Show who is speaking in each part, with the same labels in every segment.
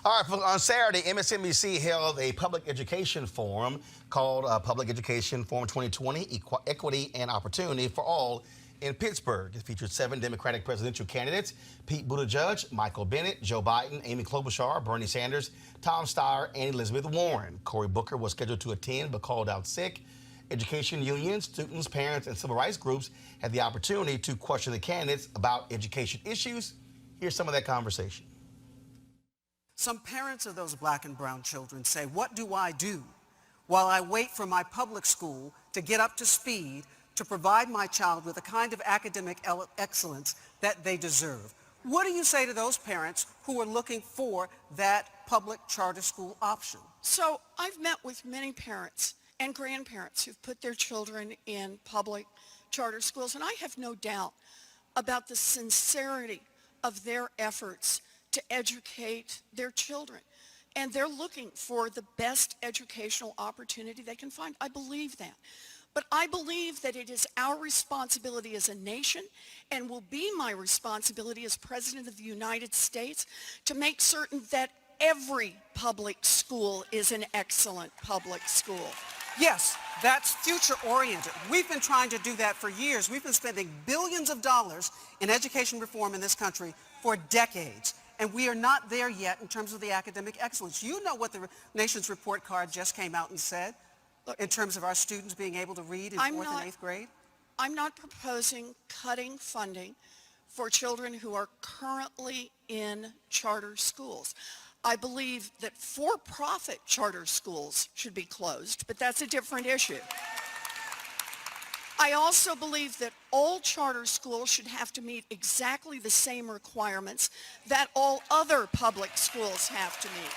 Speaker 1: All right, on Saturday, MSNBC held a public education forum called Public Education Forum 2020, Equity and Opportunity for All in Pittsburgh. It featured 7 Democratic presidential candidates: Pete Buttigieg, Michael Bennet, Joe Biden, Amy Klobuchar, Bernie Sanders, Tom Steyer, and Elizabeth Warren. Cory Booker was scheduled to attend but called out sick. Education unions, students, parents, and civil rights groups had the opportunity to question the candidates about education issues. Here's some of that conversation.
Speaker 2: Some parents of those black and brown children say, what do I do while I wait for my public school to get up to speed to provide my child with the kind of academic excellence that they deserve? What do you say to those parents who are looking for that public charter school option?
Speaker 3: So I've met with many parents and grandparents who've put their children in public charter schools, and I have no doubt about the sincerity of their efforts to educate their children. And they're looking for the best educational opportunity they can find. I believe that. But I believe that it is our responsibility as a nation, and will be my responsibility as President of the United States, to make certain that every public school is an excellent public school.
Speaker 2: Yes, that's future-oriented. We've been trying to do that for years. We've been spending billions of dollars in education reform in this country for decades, and we are not there yet in terms of the academic excellence. You know what the nation's report card just came out and said in terms of our students being able to read in 4th and 8th grade?
Speaker 3: I'm not proposing cutting funding for children who are currently in charter schools. I believe that for-profit charter schools should be closed, but that's a different issue. I also believe that all charter schools should have to meet exactly the same requirements that all other public schools have to meet.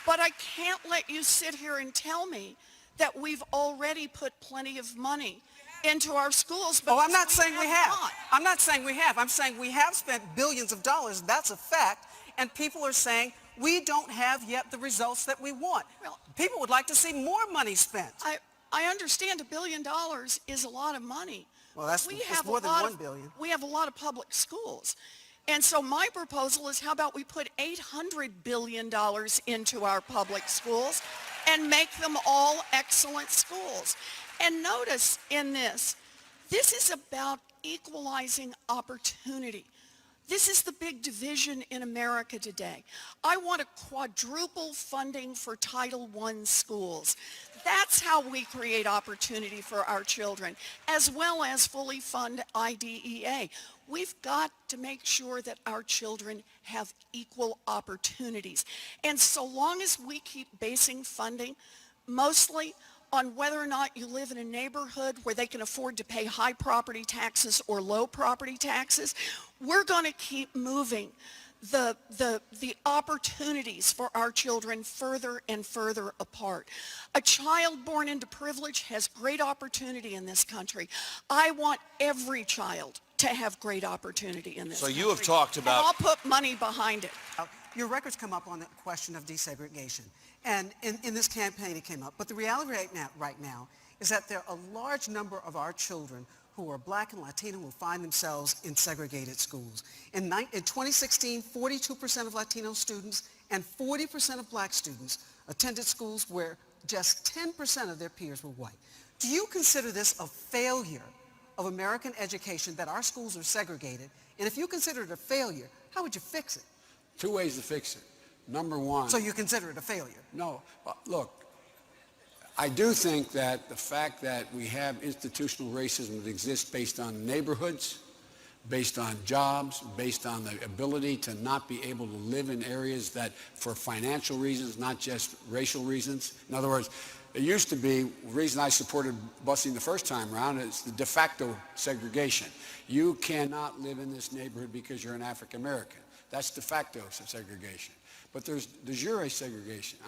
Speaker 3: But I can't let you sit here and tell me that we've already put plenty of money into our schools.
Speaker 2: Oh, I'm not saying we have. I'm not saying we have. I'm saying we have spent billions of dollars. That's a fact. And people are saying we don't have yet the results that we want. Well, people would like to see more money spent.
Speaker 3: I understand $1 billion is a lot of money.
Speaker 2: Well, that's more than $1 billion.
Speaker 3: We have a lot of public schools. And so my proposal is, how about we put $800 billion into our public schools and make them all excellent schools? And notice in this is about equalizing opportunity. This is the big division in America today. I want to quadruple funding for Title I schools. That's how we create opportunity for our children, as well as fully fund IDEA. We've got to make sure that our children have equal opportunities. And so long as we keep basing funding mostly on whether or not you live in a neighborhood where they can afford to pay high property taxes or low property taxes, we're going to keep moving the opportunities for our children further and further apart. A child born into privilege has great opportunity in this country. I want every child to have great opportunity in this country.
Speaker 4: So you have talked about...
Speaker 3: And I'll put money behind it.
Speaker 2: Your records come up on the question of desegregation. And in this campaign it came up. But the reality right now is that there are a large number of our children who are black and Latino who find themselves in segregated schools. In 2016, 42% of Latino students and 40% of black students attended schools where just 10% of their peers were white. Do you consider this a failure of American education, that our schools are segregated? And if you consider it a failure, how would you fix it?
Speaker 5: 2 ways to fix it. Number one...
Speaker 2: So you consider it a failure?
Speaker 5: No. Look, I do think that the fact that we have institutional racism that exists based on neighborhoods, based on jobs, based on the ability to not be able to live in areas that, for financial reasons, not just racial reasons. In other words, it used to be, the reason I supported busing the first time around is the de facto segregation. You cannot live in this neighborhood because you're an African American. That's de facto segregation. But there's de jure segregation.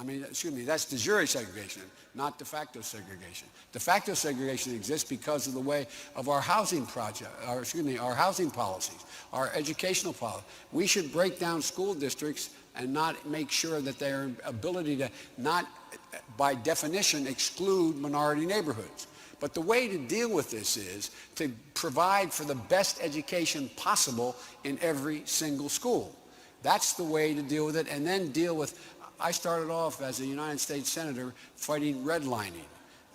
Speaker 5: That's de jure segregation, not de facto segregation. De facto segregation exists because of the way of our housing our housing policies, our educational policy. We should break down school districts and not make sure that their ability to not, by definition, exclude minority neighborhoods. But the way to deal with this is to provide for the best education possible in every single school. That's the way to deal with it, and then deal with, I started off as a United States Senator fighting redlining.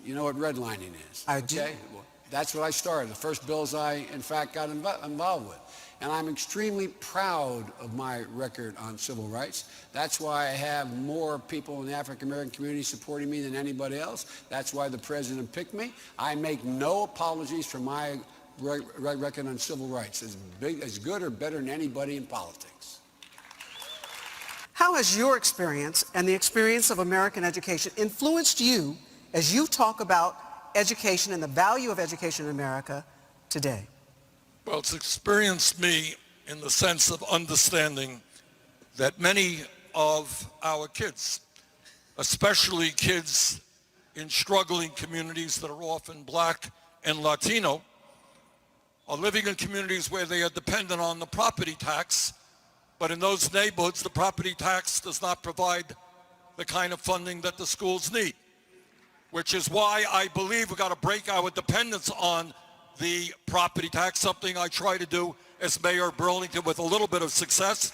Speaker 5: You know what redlining is?
Speaker 2: I do.
Speaker 5: Okay? Well, that's what I started. The first bills I, in fact, got involved with. And I'm extremely proud of my record on civil rights. That's why I have more people in the African-American community supporting me than anybody else. That's why the president picked me. I make no apologies for my record on civil rights. As good or better than anybody in politics.
Speaker 2: How has your experience and the experience of American education influenced you as you talk about education and the value of education in America today?
Speaker 4: Well, it's experienced me in the sense of understanding that many of our kids, especially kids in struggling communities that are often black and Latino, are living in communities where they are dependent on the property tax, but in those neighborhoods, the property tax does not provide the kind of funding that the schools need, which is why I believe we've got to break our dependence on the property tax, something I try to do as mayor of Burlington with a little bit of success,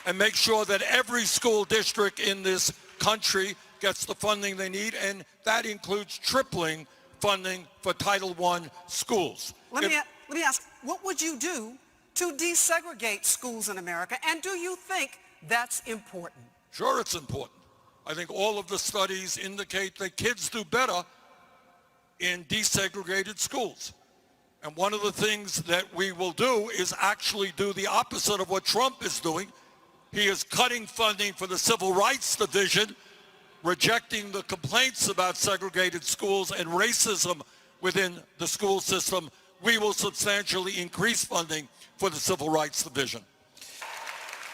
Speaker 4: and make sure that every school district in this country gets the funding they need, and that includes tripling funding for Title I schools.
Speaker 2: Let me ask, what would you do to desegregate schools in America, and do you think that's important?
Speaker 4: Sure, it's important. I think all of the studies indicate that kids do better in desegregated schools. And one of the things that we will do is actually do the opposite of what Trump is doing. He is cutting funding for the Civil Rights Division, rejecting the complaints about segregated schools and racism within the school system. We will substantially increase funding for the Civil Rights Division.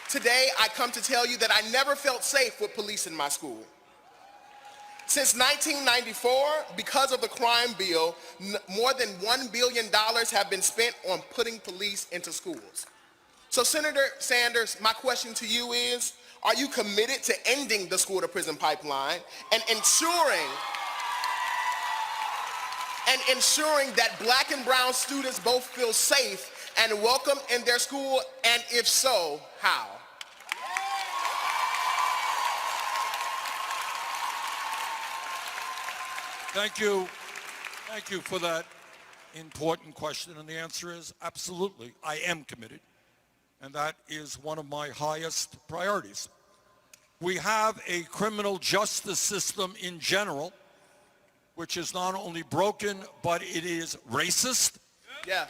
Speaker 6: Today, I come to tell you that I never felt safe with police in my school. Since 1994, because of the crime bill, more than $1 billion have been spent on putting police into schools. So Senator Sanders, my question to you is, are you committed to ending the school-to-prison pipeline and ensuring that black and brown students both feel safe and welcome in their school, and if so, how?
Speaker 4: Thank you. Thank you for that important question. And the answer is absolutely. I am committed. And that is one of my highest priorities. We have a criminal justice system in general, which is not only broken, but it is racist.
Speaker 6: Yeah.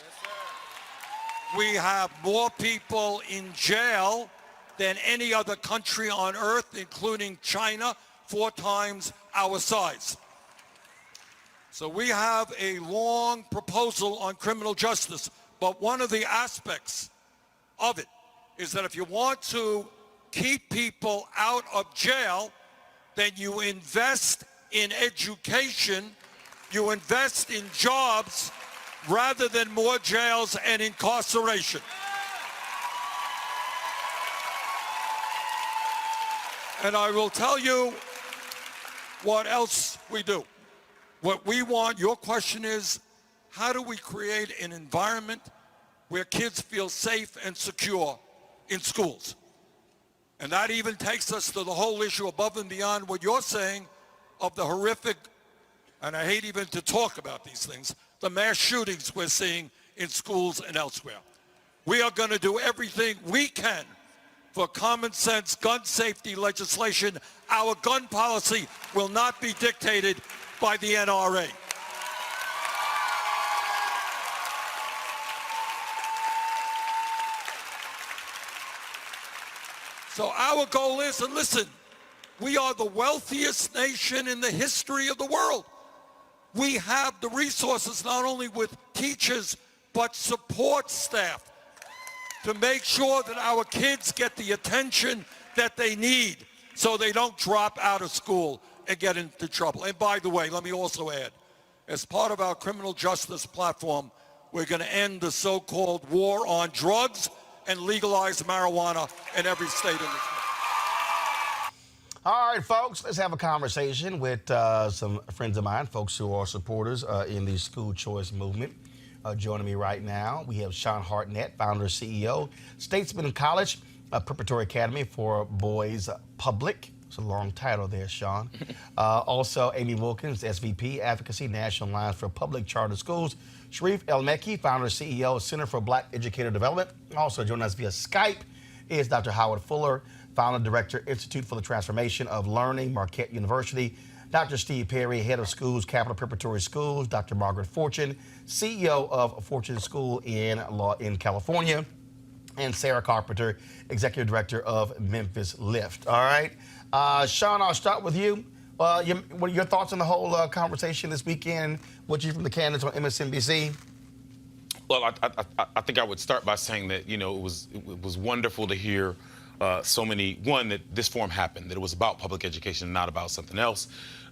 Speaker 4: We have more people in jail than any other country on earth, including China, 4 times our size. So we have a long proposal on criminal justice, but one of the aspects of it is that if you want to keep people out of jail, then you invest in education, you invest in jobs, rather than more jails and incarceration. And I will tell you what else we do. What we want, your question is, how do we create an environment where kids feel safe and secure in schools? And that even takes us to the whole issue above and beyond what you're saying of the horrific, and I hate even to talk about these things, the mass shootings we're seeing in schools and elsewhere. We are going to do everything we can for common sense gun safety legislation. Our gun policy will not be dictated by the NRA. So our goal is, and listen, we are the wealthiest nation in the history of the world. We have the resources not only with teachers, but support staff to make sure that our kids get the attention that they need so they don't drop out of school and get into trouble. And by the way, let me also add, as part of our criminal justice platform, we're going to end the so-called war on drugs and legalize marijuana in every state in this country.
Speaker 1: All right, folks, let's have a conversation with some friends of mine, folks who are supporters in the school choice movement. Joining me right now, we have Sean Hartnett, founder, CEO, Statesman College, a preparatory academy for boys public. It's a long title there, Sean. Also, Amy Wilkins, SVP, Advocacy, National Alliance for Public Charter Schools. Sharif El-Mekki, founder, CEO, Center for Black Educator Development. Also joining us via Skype is Dr. Howard Fuller, founder, director, Institute for the Transformation of Learning, Marquette University. Dr. Steve Perry, head of schools, Capital Preparatory Schools. Dr. Margaret Fortune, CEO of Fortune School in California. And Sarah Carpenter, executive director of Memphis Lift. All right. Sean, I'll start with you. What are your thoughts on the whole conversation this weekend? What you from the candidates on MSNBC?
Speaker 7: Well, I think I would start by saying that, it was wonderful to hear so many, one, that this forum happened, that it was about public education, not about something else,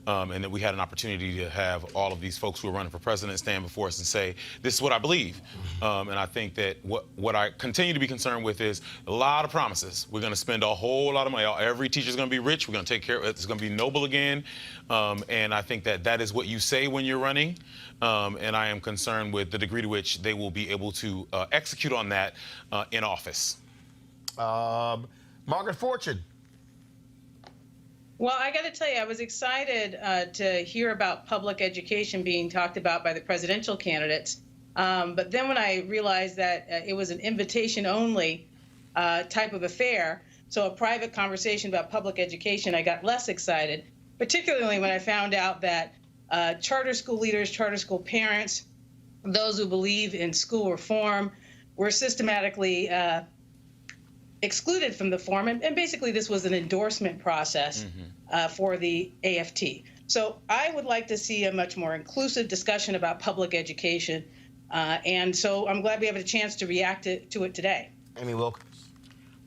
Speaker 7: and that we had an opportunity to have all of these folks who are running for president stand before us and say, this is what I believe. And I think that what I continue to be concerned with is a lot of promises. We're going to spend a whole lot of money. Every teacher's going to be rich. We're going to take care of it. It's going to be noble again. And I think that is what you say when you're running. And I am concerned with the degree to which they will be able to execute on that in office.
Speaker 1: Margaret Fortune.
Speaker 8: Well, I got to tell you, I was excited to hear about public education being talked about by the presidential candidates. But then when I realized that it was an invitation-only type of affair, so a private conversation about public education, I got less excited, particularly when I found out that charter school leaders, charter school parents, those who believe in school reform were systematically excluded from the forum, and basically this was an endorsement process for the AFT. So I would like to see a much more inclusive discussion about public education, and so I'm glad we have a chance to react to it today.
Speaker 1: Amy Wilkins.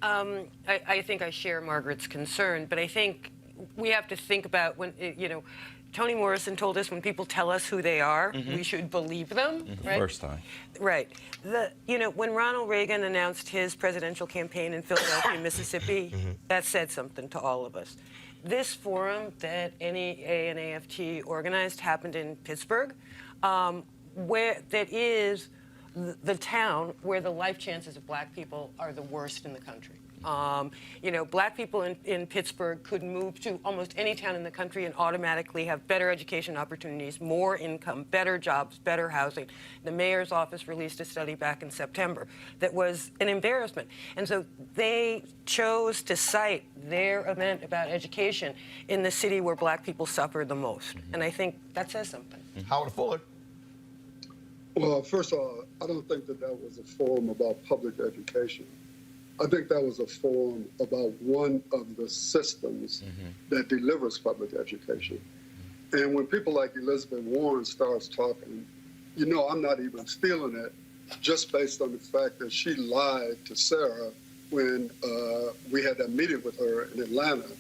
Speaker 9: I think I share Margaret's concern, but I think we have to think about when, Toni Morrison told us when people tell us who they are, we should believe them. Right?
Speaker 10: First time.
Speaker 9: Right. When Ronald Reagan announced his presidential campaign in Philadelphia, Mississippi, that said something to all of us. This forum that NEA and AFT organized happened in Pittsburgh, where that is the town where the life chances of black people are the worst in the country. Black people in Pittsburgh could move to almost any town in the country and automatically have better education opportunities, more income, better jobs, better housing. The mayor's office released a study back in September that was an embarrassment. And so they chose to cite their event about education in the city where black people suffer the most. And I think that says something.
Speaker 1: Howard Fuller.
Speaker 11: Well, first of all, I don't think that was a forum about public education. I think that was a forum about one of the systems that delivers public education. And when people like Elizabeth Warren starts talking, I'm not even stealing it just based on the fact that she lied to Sarah when we had that meeting with her in Atlanta.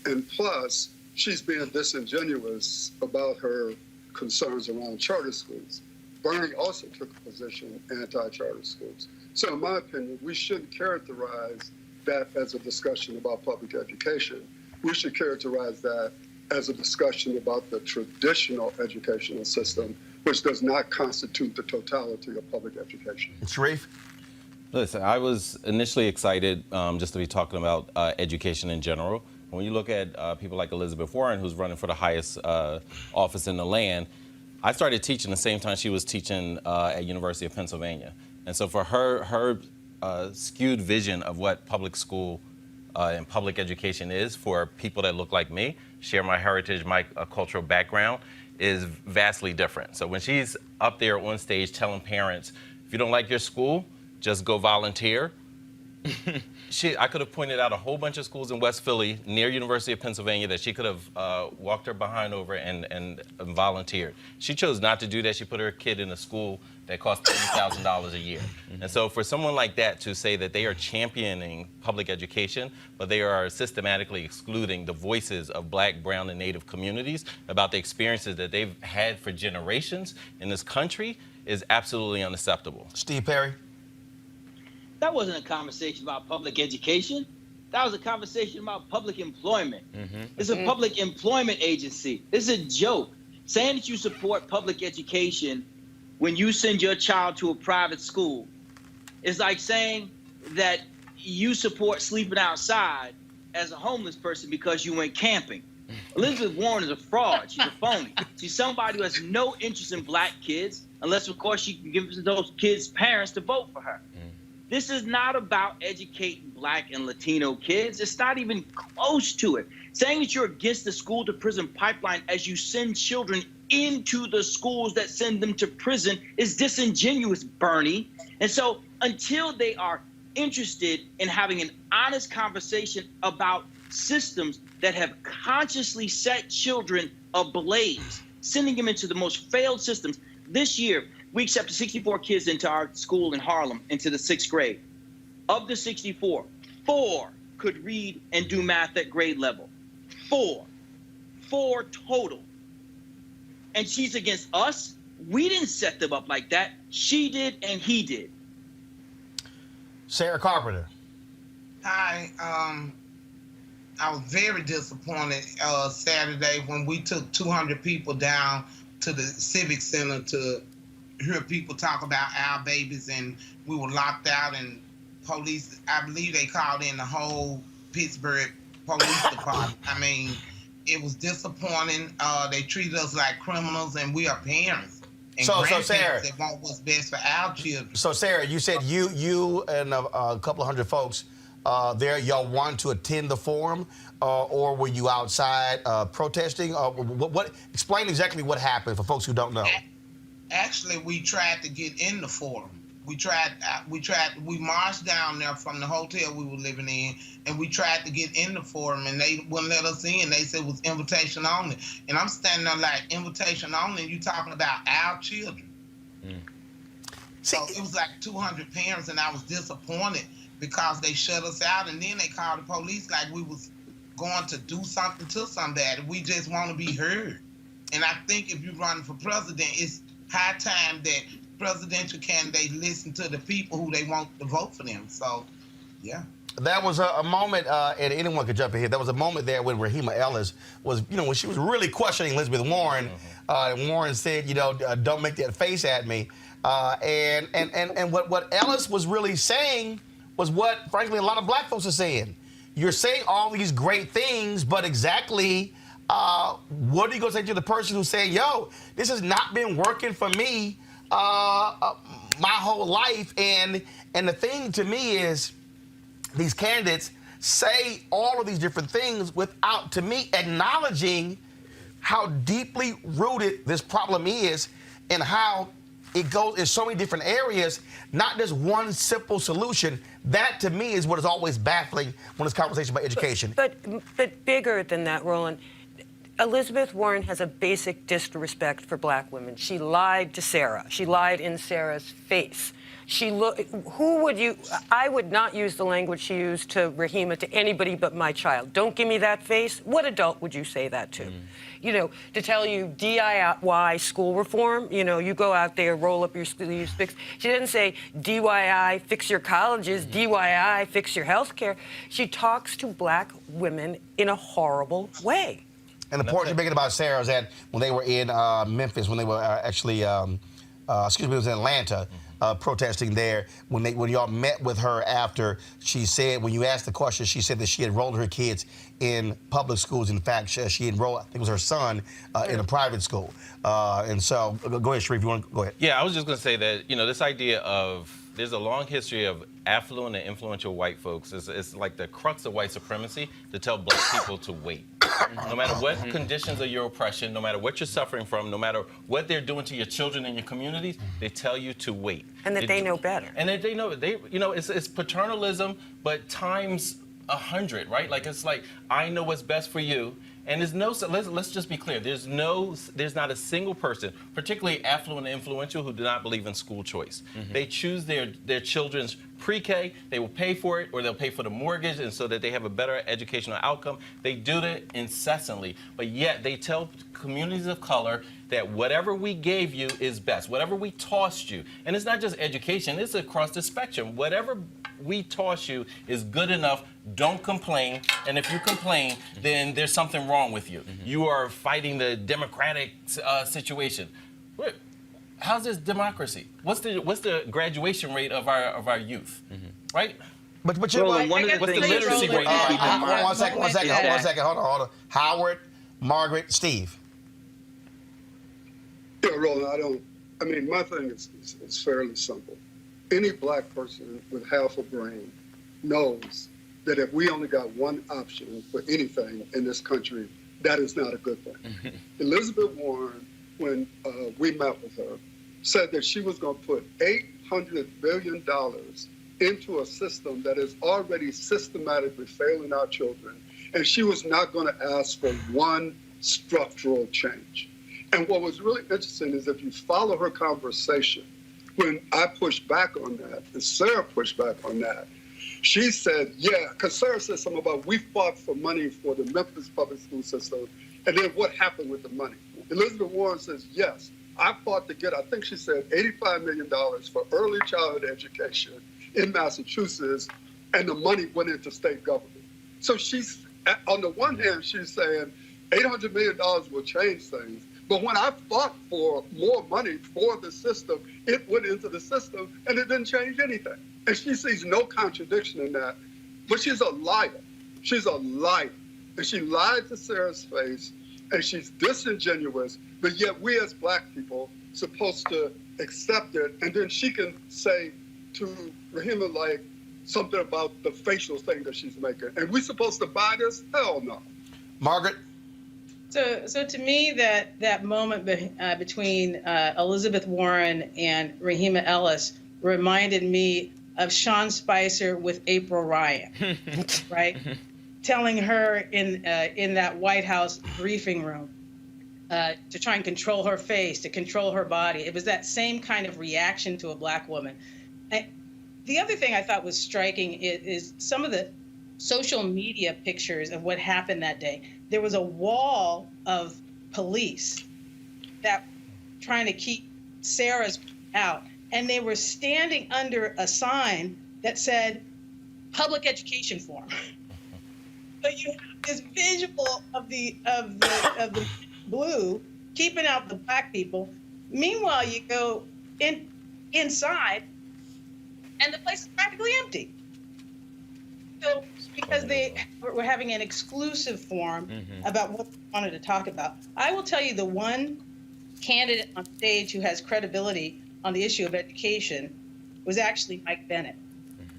Speaker 11: And plus, she's being disingenuous about her concerns around charter schools. Bernie also took a position anti-charter schools. So in my opinion, we shouldn't characterize that as a discussion about public education. We should characterize that as a discussion about the traditional educational system, which does not constitute the totality of public education.
Speaker 1: Sharif?
Speaker 10: Listen, I was initially excited just to be talking about education in general. When you look at people like Elizabeth Warren, who's running for the highest office in the land, I started teaching the same time she was teaching at University of Pennsylvania. And so for her skewed vision of what public school and public education is for people that look like me, share my heritage, my cultural background, is vastly different. So when she's up there on stage telling parents, if you don't like your school, just go volunteer. I could have pointed out a whole bunch of schools in West Philly near University of Pennsylvania that she could have walked her behind over and volunteered. She chose not to do that. She put her kid in a school that cost $30,000 a year. And so for someone like that to say that they are championing public education, but they are systematically excluding the voices of Black, brown, and Native communities about the experiences that they've had for generations in this country is absolutely unacceptable.
Speaker 1: Steve Perry?
Speaker 12: That wasn't a conversation about public education. That was a conversation about public employment. It's a public employment agency. It's a joke. Saying that you support public education when you send your child to a private school is like saying that you support sleeping outside as a homeless person because you went camping. Elizabeth Warren is a fraud. She's a phony. She's somebody who has no interest in black kids, unless, of course, she can give those kids' parents to vote for her. This is not about educating black and Latino kids. It's not even close to it. Saying that you're against the school-to-prison pipeline as you send children into the schools that send them to prison is disingenuous, Bernie. And so until they are interested in having an honest conversation about systems that have consciously set children ablaze, sending them into the most failed systems. This year, we accepted 64 kids into our school in Harlem, into the 6th grade. Of the 64, 4 could read and do math at grade level. 4 total. And she's against us? We didn't set them up like that. She did and he did.
Speaker 1: Sarah Carpenter.
Speaker 13: Hi, I was very disappointed Saturday when we took 200 people down to the Civic Center to hear people talk about our babies, and we were locked out, and police, I believe they called in the whole Pittsburgh Police Department. I mean, it was disappointing. They treated us like criminals, and we are parents. And
Speaker 1: So Sarah,
Speaker 13: that want what's best for our children.
Speaker 1: So Sarah, you said you and a couple of hundred folks there, y'all wanted to attend the forum, or were you outside protesting? What? Explain exactly what happened for folks who don't know.
Speaker 13: Actually, we tried to get in the forum. We marched down there from the hotel we were living in, and we tried to get in the forum, and they wouldn't let us in. They said it was invitation only. And I'm standing there like, invitation only, and you talking about our children. So it was like 200 parents, and I was disappointed because they shut us out, and then they called the police like we was going to do something to somebody. We just want to be heard. And I think if you're running for president, it's high time that presidential candidates listen to the people who they want to vote for them. So, yeah.
Speaker 1: That was a moment, and anyone could jump in here. There was a moment there when Rahima Ellis was, when she was really questioning Elizabeth Warren. And Warren said, don't make that face at me. And what Ellis was really saying was what, frankly, a lot of black folks are saying. You're saying all these great things, but exactly what are you going to say to the person who's saying, yo, this has not been working for me my whole life? And the thing to me is these candidates say all of these different things without, to me, acknowledging how deeply rooted this problem is and how it goes in so many different areas, not just one simple solution. That, to me, is what is always baffling when it's conversation about education.
Speaker 9: But bigger than that, Roland, Elizabeth Warren has a basic disrespect for black women. She lied to Sarah. She lied in Sarah's face. I would not use the language she used to Rahima to anybody but my child. Don't give me that face. What adult would you say that to? To tell you DIY school reform, you go out there, roll up your sleeves, fix. She didn't say DIY, fix your colleges, DIY, fix your health care. She talks to black women in a horrible way.
Speaker 1: And the point you're making about Sarah is that when they were in Memphis, when they were it was in Atlanta, protesting there, when y'all met with her after, she said, when you asked the question, she said that she enrolled her kids in public schools. In fact, she enrolled, I think it was her son, in a private school. And so, go ahead, Sharif, you want to go ahead?
Speaker 10: Yeah, I was just going to say that, this idea of, there's a long history of affluent and influential white folks. It's like the crux of white supremacy to tell black people to wait. No matter what conditions of your oppression, no matter what you're suffering from, no matter what they're doing to your children and your communities, they tell you to wait.
Speaker 9: And that they know better.
Speaker 10: And that they know, it's paternalism, but times 100, right? Like, it's like, I know what's best for you. And let's just be clear. There's not a single person, particularly affluent and influential, who do not believe in school choice. They choose their children's pre-K, they will pay for it, or they'll pay for the mortgage, and so that they have a better educational outcome. They do that incessantly, but yet they tell communities of color that whatever we gave you is best, whatever we tossed you. And it's not just education, it's across the spectrum. Whatever we toss you is good enough. Don't complain. And if you complain, then there's something wrong with you. You are fighting the democratic situation. How's this democracy? What's the graduation rate of our youth? Right?
Speaker 1: But you're
Speaker 12: Roland,
Speaker 1: right.
Speaker 12: one of the
Speaker 10: What's the
Speaker 12: things
Speaker 10: literacy rate?
Speaker 1: One second. Hold on. Howard, Margaret, Steve.
Speaker 11: Yeah, Roland, my thing is fairly simple. Any black person with half a brain knows that if we only got one option for anything in this country, that is not a good thing. Elizabeth Warren, when we met with her, said that she was going to put $800 billion into a system that is already systematically failing our children, and she was not going to ask for one structural change. And what was really interesting is if you follow her conversation, when I pushed back on that, and Sarah pushed back on that, she said, yeah, because Sarah said something about we fought for money for the Memphis public school system, and then what happened with the money? Elizabeth Warren says, yes, I fought to get, I think she said, $85 million for early childhood education in Massachusetts, and the money went into state government. So she's, on the one hand, she's saying $800 million will change things. But when I fought for more money for the system, it went into the system and it didn't change anything. And she sees no contradiction in that. But she's a liar. She's a liar. And she lied to Sarah's face, and she's disingenuous, but yet we as black people supposed to accept it. And then she can say to Rahima, like, something about the facial thing that she's making. And we supposed to buy this? Hell no.
Speaker 1: Margaret?
Speaker 8: So to me, that moment between Elizabeth Warren and Rahima Ellis reminded me of Sean Spicer with April Ryan, right? Telling her in that White House briefing room to try and control her face, to control her body. It was that same kind of reaction to a black woman. The other thing I thought was striking is some of the social media pictures of what happened that day. There was a wall of police that were trying to keep Sarah's out, and they were standing under a sign that said public education forum. So you have this visual of the blue keeping out the black people. Meanwhile, you go inside, and the place is practically empty. So because they were having an exclusive forum about what they wanted to talk about. I will tell you, the one candidate on stage who has credibility on the issue of education was actually Mike Bennett.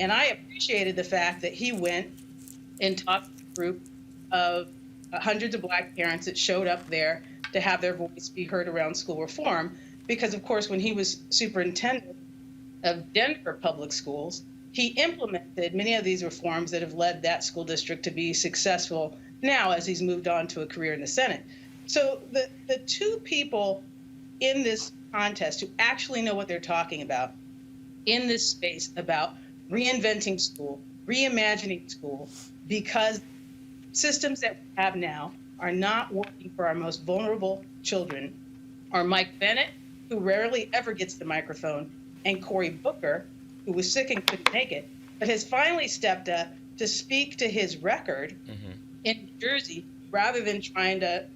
Speaker 8: And I appreciated the fact that he went and talked to a group of hundreds of black parents that showed up there to have their voice be heard around school reform. Because, of course, when he was superintendent of Denver Public Schools, he implemented many of these reforms that have led that school district to be successful now as he's moved on to a career in the Senate. So the two people in this contest who actually know what they're talking about in this space about reinventing school, reimagining school, because systems that we have now are not working for our most vulnerable children, are Mike Bennett, who rarely ever gets the microphone, and Cory Booker, who was sick and couldn't make it, but has finally stepped up to speak to his record in New Jersey rather than trying to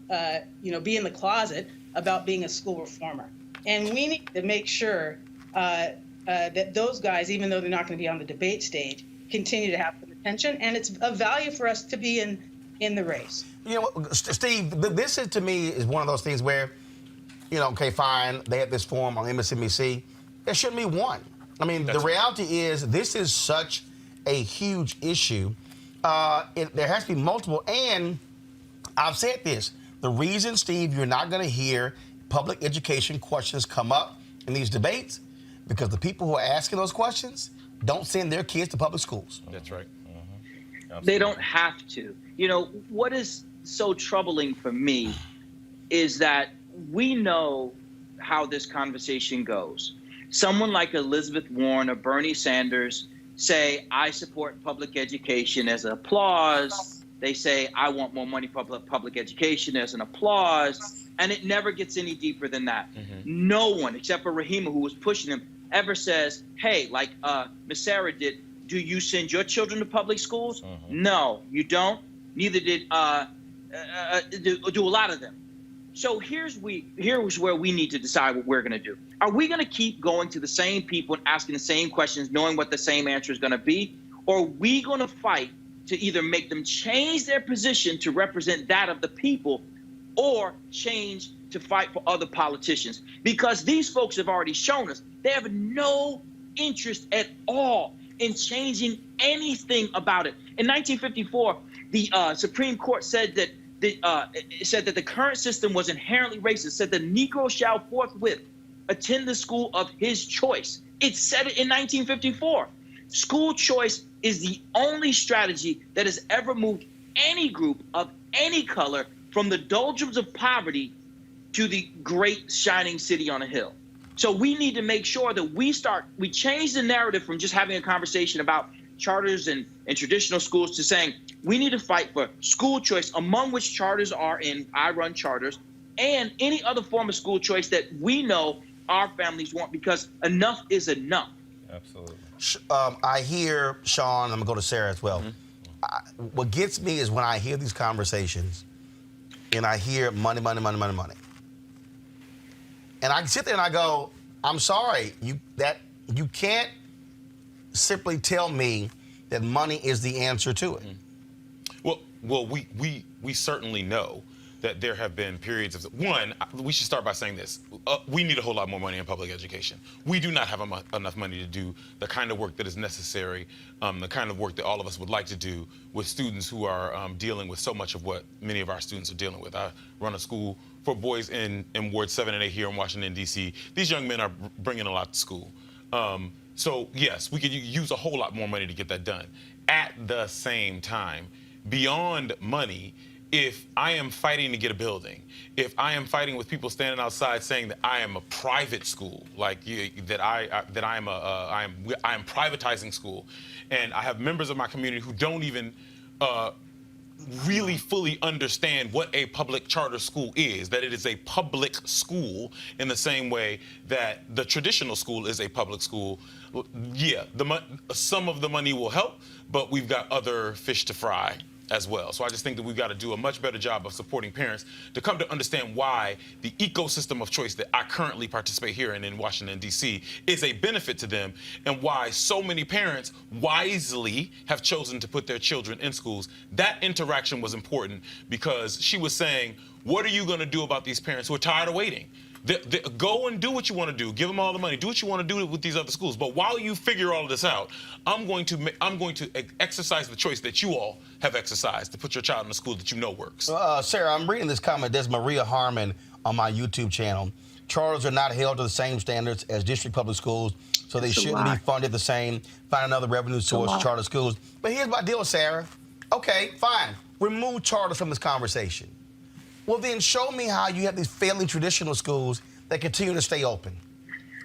Speaker 8: be in the closet about being a school reformer. And we need to make sure that those guys, even though they're not going to be on the debate stage, continue to have some attention. And it's of value for us to be in the race.
Speaker 1: You know, Steve, this is, to me, is one of those things where, okay, fine, they had this forum on MSNBC. There shouldn't be one. I mean, the reality is this is such a huge issue. There has to be multiple. And I've said this. The reason, Steve, you're not going to hear public education questions come up in these debates, because the people who are asking those questions don't send their kids to public schools.
Speaker 10: That's right.
Speaker 12: They don't have to. You know, what is so troubling for me is that we know how this conversation goes. Someone like Elizabeth Warren or Bernie Sanders say, I support public education as an applause. They say, I want more money for public education as an applause. And it never gets any deeper than that. No one, except for Rahima, who was pushing him, ever says, hey, like Miss Sarah did, do you send your children to public schools? No, you don't. Neither did do a lot of them. So here's where we need to decide what we're going to do. Are we going to keep going to the same people and asking the same questions, knowing what the same answer is going to be? Or are we going to fight to either make them change their position to represent that of the people, or change to fight for other politicians? Because these folks have already shown us they have no interest at all in changing anything about it. In 1954, the Supreme Court said that the current system was inherently racist, said the Negro shall forthwith attend the school of his choice. It said it in 1954. School choice is the only strategy that has ever moved any group of any color from the doldrums of poverty to the great shining city on a hill. So we need to make sure that we change the narrative from just having a conversation about charters and traditional schools to saying we need to fight for school choice, among which charters are in. I run charters, and any other form of school choice that we know our families want, because enough is enough.
Speaker 10: Absolutely.
Speaker 1: I hear, Sean, I'm going to go to Sarah as well. What gets me is when I hear these conversations and I hear money, money, money, money, money. And I sit there and I go, I'm sorry, you can't simply tell me that money is the answer to it.
Speaker 7: Well, we certainly know that there have been periods of, one, we should start by saying this. We need a whole lot more money in public education. We do not have enough money to do the kind of work that is necessary, the kind of work that all of us would like to do with students who are dealing with so much of what many of our students are dealing with. I run a school for boys in Ward 7 and 8 here in Washington, D.C. These young men are bringing a lot to school. So yes, we could use a whole lot more money to get that done. At the same time, beyond money, if I am fighting to get a building, if I am fighting with people standing outside saying that I am a private school, like that I am privatizing school, and I have members of my community who don't even really fully understand what a public charter school is, that it is a public school in the same way that the traditional school is a public school. Yeah, some of the money will help, but we've got other fish to fry as well. So I just think that we've got to do a much better job of supporting parents to come to understand why the ecosystem of choice that I currently participate here in Washington, D.C. is a benefit to them, and why so many parents wisely have chosen to put their children in schools. That interaction was important because she was saying, what are you going to do about these parents who are tired of waiting? Go and do what you want to do. Give them all the money. Do what you want to do with these other schools. But while you figure all of this out, I'm going to exercise the choice that you all have exercised to put your child in a school that you know works.
Speaker 1: Sarah, I'm reading this comment. There's Maria Harmon on my YouTube channel. Charters are not held to the same standards as district public schools, so they shouldn't be funded the same. Find another revenue source for charter schools. But here's my deal, Sarah. Okay, fine. Remove charters from this conversation. Well, then show me how you have these failing traditional schools that continue to stay open.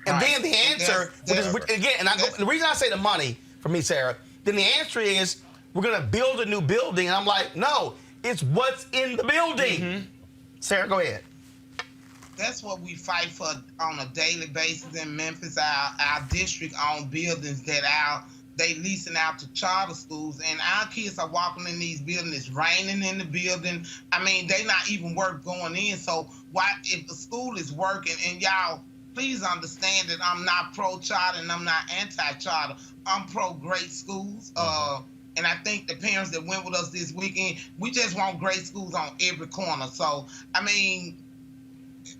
Speaker 1: And then the answer, the reason I say the money, for me, Sarah, then the answer is we're going to build a new building. And I'm like, no, it's what's in the building. Sarah, go ahead.
Speaker 13: That's what we fight for on a daily basis in Memphis. Our district-owned buildings that they leasing out to charter schools, and our kids are walking in these buildings. It's raining in the building. I mean, they not even worth going in. So why, if the school is working, and y'all, please understand that I'm not pro-charter and I'm not anti-charter. I'm pro-great schools. And I think the parents that went with us this weekend, we just want great schools on every corner. So, I mean,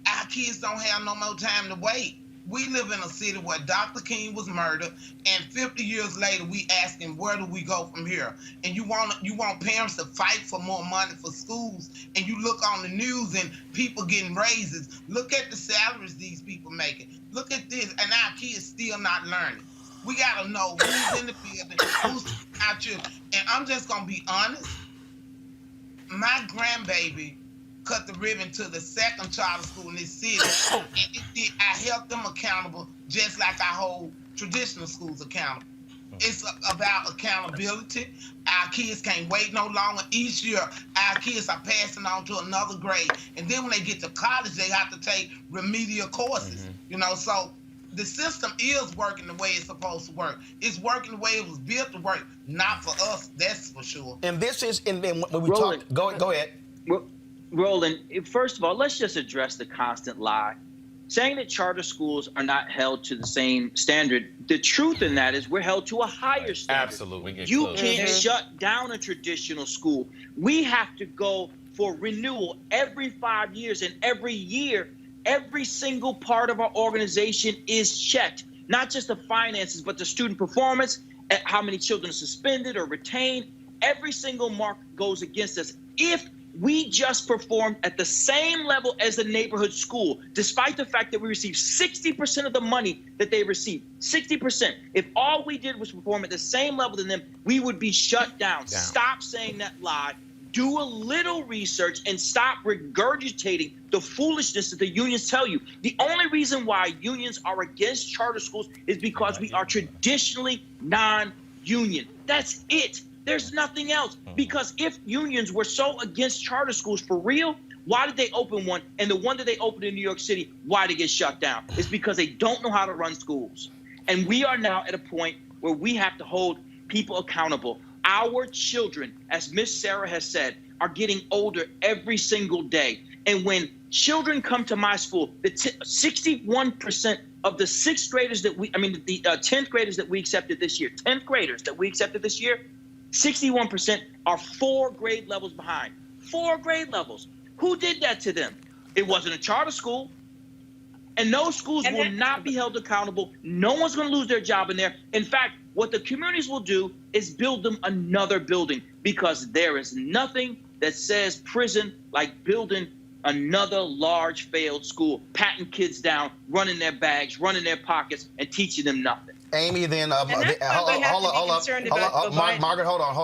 Speaker 13: our kids don't have no more time to wait. We live in a city where Dr. King was murdered, and 50 years later, we asking, where do we go from here? And you want parents to fight for more money for schools, and you look on the news and people getting raises. Look at the salaries these people making. Look at this, and our kids still not learning. We got to know who's in the building, who's our children. And I'm just going to be honest. My grandbaby cut the ribbon to the second charter school in this city. I held them accountable just like I hold traditional schools accountable. It's about accountability. Our kids can't wait no longer. Each year, our kids are passing on to another grade. And then when they get to college, they have to take remedial courses. So the system is working the way it's supposed to work. It's working the way it was built to work, not for us, that's for sure.
Speaker 1: And this is, and then when we
Speaker 12: Roland,
Speaker 1: talk, go ahead.
Speaker 12: Roland, first of all, let's just address the constant lie. Saying that charter schools are not held to the same standard, the truth in that is we're held to a higher standard.
Speaker 7: Absolutely.
Speaker 12: You can't shut down a traditional school. We have to go for renewal every 5 years, and every year, every single part of our organization is checked. Not just the finances, but the student performance, how many children are suspended or retained. Every single mark goes against us. If we just performed at the same level as the neighborhood school, despite the fact that we received 60% of the money that they received, 60%. If all we did was perform at the same level than them, we would be shut down. Stop saying that lie. Do a little research and stop regurgitating the foolishness that the unions tell you. The only reason why unions are against charter schools is because we are traditionally non-union. That's it. There's nothing else. Because if unions were so against charter schools for real, why did they open one? And the one that they opened in New York City, why did it get shut down? It's because they don't know how to run schools. And we are now at a point where we have to hold people accountable. Our children, as Miss Sarah has said, are getting older every single day. And when children come to my school, the 61% of the 6th graders that the 10th graders that we accepted this year, 10th graders that we accepted this year, 61% are 4 grade levels behind. 4 grade levels. Who did that to them? It wasn't a charter school. And those schools will not be held accountable. No one's going to lose their job in there. In fact, what the communities will do is build them another building, because there is nothing that says prison like building another large failed school, patting kids down, running their bags, running their pockets, and teaching them nothing.
Speaker 1: Amy, then
Speaker 8: Margaret,
Speaker 1: hold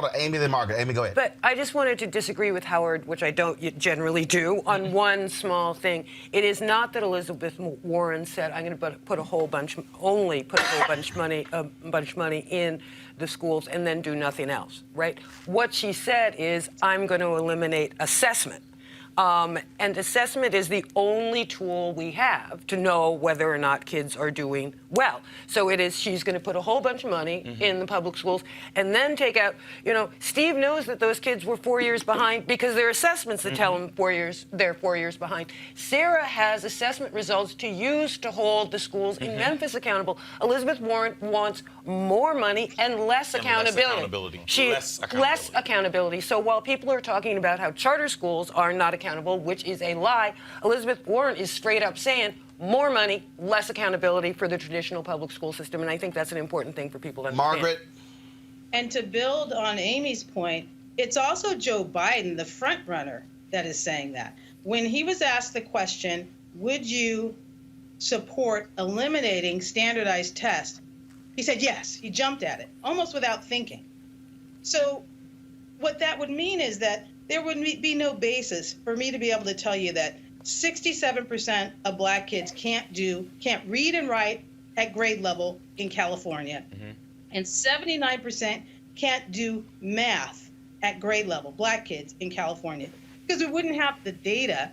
Speaker 1: on. Amy, then Margaret. Amy, go ahead.
Speaker 9: But I just wanted to disagree with Howard, which I don't generally do, on one small thing. It is not that Elizabeth Warren said, I'm going to put a whole bunch money in the schools and then do nothing else, right? What she said is, I'm going to eliminate assessment. And assessment is the only tool we have to know whether or not kids are doing well. So she's going to put a whole bunch of money in the public schools and then take out, Steve knows that those kids were 4 years behind because there are assessments that tell them they're 4 years behind. Sarah has assessment results to use to hold the schools in Memphis accountable. Elizabeth Warren wants more money and less accountability. Less accountability. So while people are talking about how charter schools are not accountable, which is a lie, Elizabeth Warren is straight up saying more money, less accountability for the traditional public school system. And I think that's an important thing for people to understand.
Speaker 1: Margaret?
Speaker 8: And to build on Amy's point, it's also Joe Biden, the front runner, that is saying that. When he was asked the question, would you support eliminating standardized tests? He said yes. He jumped at it, almost without thinking. So what that would mean is that there would be no basis for me to be able to tell you that 67% of black kids can't read and write at grade level in California, and 79% can't do math at grade level, black kids in California, because we wouldn't have the data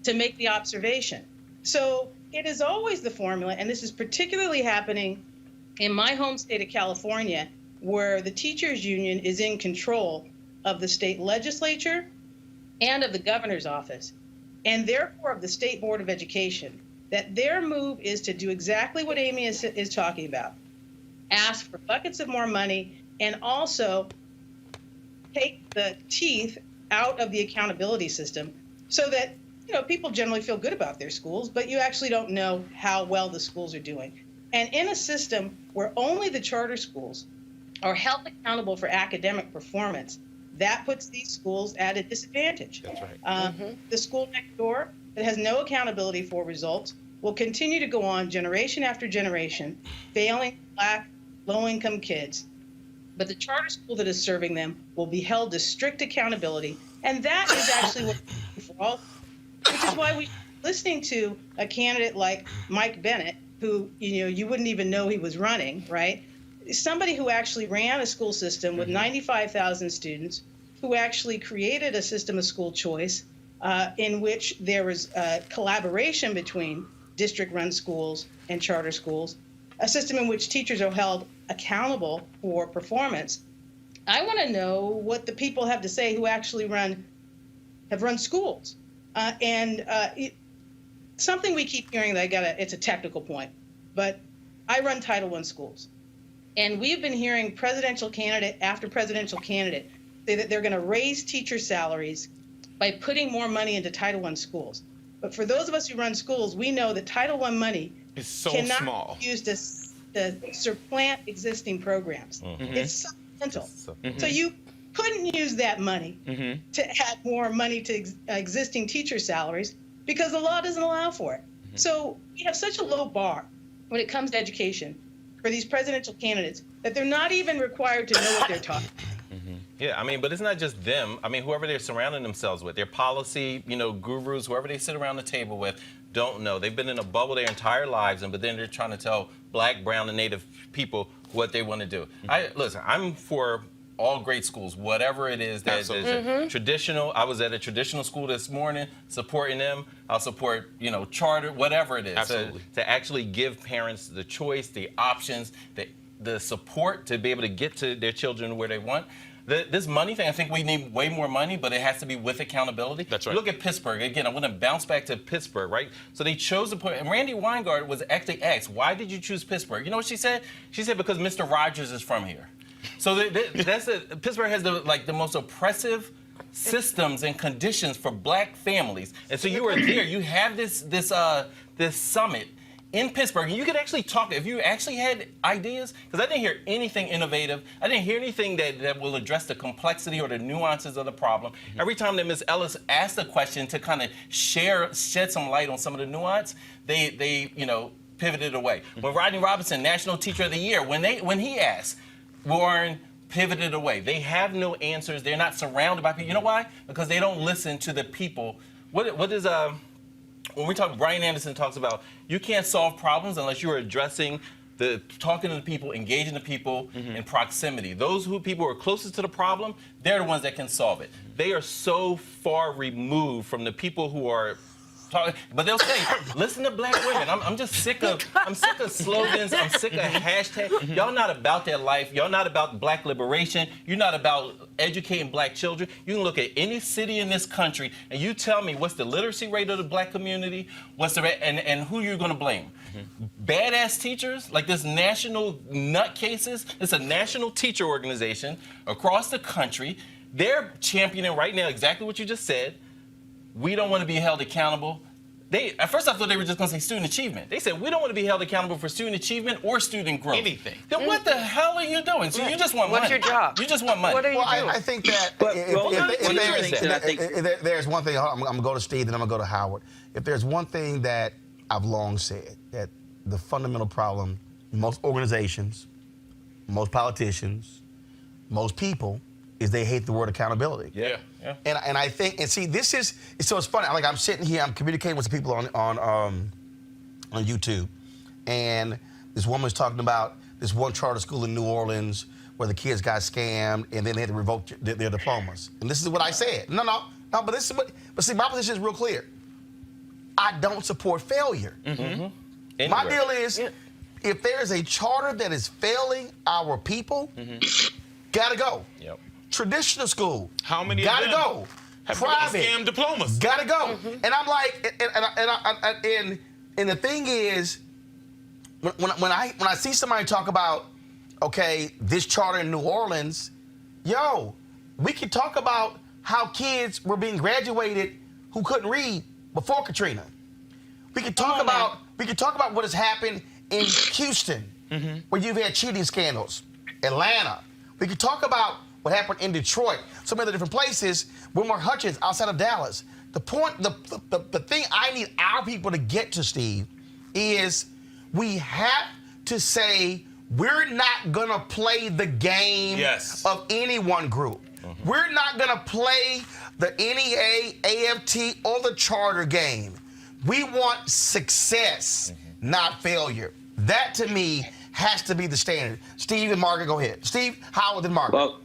Speaker 8: to make the observation. So it is always the formula, and this is particularly happening in my home state of California, where the teachers union is in control of the state legislature and of the governor's office, and therefore of the State Board of Education, that their move is to do exactly what Amy is talking about. Ask for buckets of more money and also take the teeth out of the accountability system so that, people generally feel good about their schools, but you actually don't know how well the schools are doing. And in a system where only the charter schools are held accountable for academic performance, that puts these schools at a disadvantage.
Speaker 1: That's right.
Speaker 8: The school next door that has no accountability for results will continue to go on generation after generation, failing black, low-income kids. But the charter school that is serving them will be held to strict accountability, and that is actually what for all, which is why we're listening to a candidate like Mike Bennett, who you wouldn't even know he was running, right? Somebody who actually ran a school system with 95,000 students, who actually created a system of school choice in which there was collaboration between district-run schools and charter schools, a system in which teachers are held accountable for performance. I want to know what the people have to say who actually have run schools. Something we keep hearing that it's a technical point, but I run Title I schools. And we've been hearing presidential candidate after presidential candidate say that they're going to raise teacher salaries by putting more money into Title I schools. But for those of us who run schools, we know that Title I money
Speaker 7: It's so
Speaker 8: cannot
Speaker 7: small.
Speaker 8: be used to supplant existing programs. It's supplemental. So you couldn't use that money to add more money to existing teacher salaries because the law doesn't allow for it. So we have such a low bar when it comes to education for these presidential candidates that they're not even required to know what they're talking about.
Speaker 10: Yeah, I mean, but it's not just them. I mean, whoever they're surrounding themselves with, their policy, gurus, whoever they sit around the table with, don't know. They've been in a bubble their entire lives, but then they're trying to tell Black, brown, and Native people what they want to do. Listen, I'm for all great schools, whatever it is that is traditional. I was at a traditional school this morning, supporting them. I'll support, charter, whatever it is.
Speaker 7: Absolutely.
Speaker 10: To actually give parents the choice, the options, the support to be able to get to their children where they want. This money thing, I think we need way more money, but it has to be with accountability.
Speaker 7: That's right.
Speaker 10: Look at Pittsburgh. Again, I want to bounce back to Pittsburgh, right? So they chose to put, and Randy Weingart was actually asked, why did you choose Pittsburgh? You know what she said? She said, because Mr. Rogers is from here. So Pittsburgh has the most oppressive systems and conditions for Black families. And so you are there, you have this summit in Pittsburgh, and you could actually talk, if you actually had ideas, because I didn't hear anything innovative. I didn't hear anything that will address the complexity or the nuances of the problem. Every time that Ms. Ellis asked a question to kind of shed some light on some of the nuance, they pivoted away. When Rodney Robinson, National Teacher of the Year, when he asked, Warren pivoted away. They have no answers. They're not surrounded by people. You know why? Because they don't listen to the people. What is when we talk, Brian Anderson talks about you can't solve problems unless you're addressing talking to the people, engaging the people in proximity. Those people who are closest to the problem, they're the ones that can solve it. They are so far removed from the people who are talking, but they'll say, listen to Black women. I'm just sick of slogans. I'm sick of hashtags. Y'all not about that life. Y'all not about Black liberation. You're not about educating Black children. You can look at any city in this country and you tell me what's the literacy rate of the Black community, and who you're going to blame. Badass teachers, like this national nutcases. It's a national teacher organization across the country. They're championing right now exactly what you just said. We don't want to be held accountable. At first I thought they were just going to say student achievement. They said we don't want to be held accountable for student achievement or student growth.
Speaker 7: Anything.
Speaker 10: Then what the hell are you doing? So you just want money.
Speaker 9: What's your job?
Speaker 10: You just want money.
Speaker 9: What are you doing?
Speaker 1: I think that if there's one thing, I'm going to go to Steve, then I'm going to go to Howard. If there's one thing that I've long said, that the fundamental problem, most organizations, most politicians, most people, is they hate the word accountability.
Speaker 10: Yeah.
Speaker 1: And I think, and see, it's funny. Like, I'm sitting here, I'm communicating with some people on YouTube, and this woman's talking about this one charter school in New Orleans where the kids got scammed and then they had to revoke their diplomas. And this is what I said. No, but see, my position is real clear. I don't support failure. My deal is, if there is a charter that is failing our people, gotta go.
Speaker 10: Yep.
Speaker 1: Traditional school,
Speaker 7: how many
Speaker 1: gotta
Speaker 7: of them
Speaker 1: go.
Speaker 7: have
Speaker 1: Private,
Speaker 7: scam diplomas?
Speaker 1: Gotta go. And I'm like, and the thing is, when I see somebody talk about, okay, this charter in New Orleans, we can talk about how kids were being graduated who couldn't read before Katrina. We can talk about what has happened in Houston, where you've had cheating scandals, Atlanta. We can talk about what happened in Detroit, so many other different places. Wilmer Hutchins outside of Dallas. The point, the thing I need our people to get to, Steve, is we have to say we're not gonna play the game of any one group. We're not gonna play the NEA, AFT, or the charter game. We want success, not failure. That, to me, has to be the standard. Steve and Margaret, go ahead. Steve, Howard, and Margaret.
Speaker 12: Well,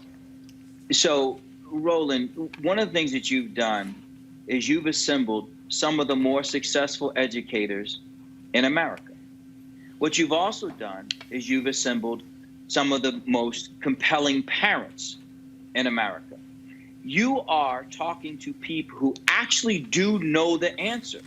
Speaker 12: so, Roland, one of the things that you've done is you've assembled some of the more successful educators in America. What you've also done is you've assembled some of the most compelling parents in America. You are talking to people who actually do know the answer.